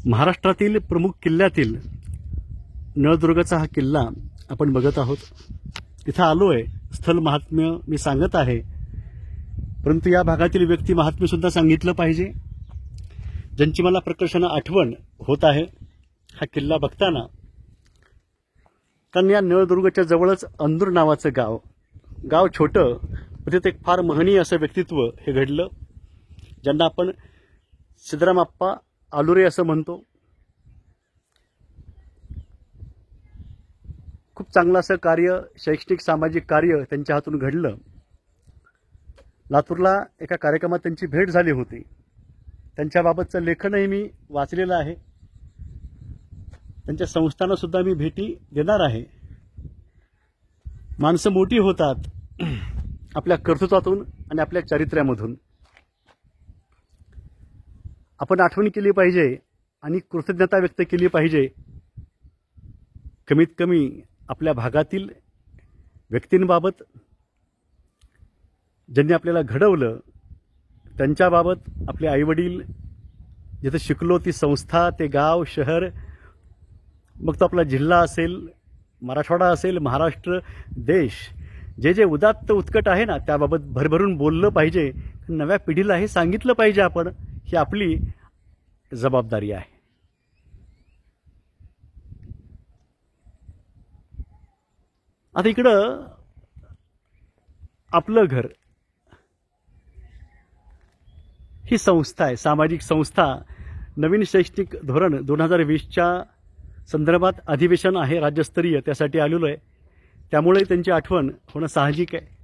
महाराष्ट्रातील प्रमुख किल्ल्यातील नळदुर्गचा हा किल्ला आपण बघत आहोत। इथं आलोय, स्थल महात्म्य मी सांगत आहे, परंतु या भागातील व्यक्ती महात्म्य सुद्धा सांगितलं पाहिजे, ज्यांची मला प्रकर्षाने आठवण होत आहे हा किल्ला बघताना। कारण या नळदुर्गच्या जवळच अंदूर नावाचं गाव छोटं, पण तिथे एक फार महनीय असं व्यक्तित्व हे घडलं, ज्यांना आपण सिद्धरामप्पा आलुरे असं म्हणतो। खूप चांगलं असं कार्य, शैक्षणिक सामाजिक कार्य त्यांच्या हातून घडलं। लातूरला एका कार्यक्रमात त्यांची भेट झाली होती, त्यांच्याबाबतचं लेखनही मी वाचलेलं आहे, त्यांच्या संस्थांना सुद्धा मी भेटी देणार आहे। माणसं मोठी होतात आपल्या कर्तृत्वातून आणि आपल्या चारित्र्यामधून। आपण आठवण केली पाहिजे आणि कृतज्ञता व्यक्त केली पाहिजे। कमीत कमी आपल्या भागातील व्यक्तींबाबत, ज्यांनी आपल्याला घडवलं त्यांच्याबाबत, आपले आईवडील, जिथे शिकलो ती संस्था, ते गाव, शहर, मग तो आपला जिल्हा असेल, मराठवाडा असेल, महाराष्ट्र, देश, जे जे उदात्त उत्कट आहे ना, त्याबाबत भरभरून बोललं पाहिजे। नव्या पिढीला हे सांगितलं पाहिजे आपण, ही आपली जबाबदारी आहे। आता इकडं आपलं घर ही संस्था आहे, सामाजिक संस्था। नवीन शैक्षणिक धोरण 2020च्या संदर्भात अधिवेशन आहे राज्यस्तरीय, त्यासाठी आलेलो आहे, त्यामुळे त्यांची आठवण होणं साहजिक आहे।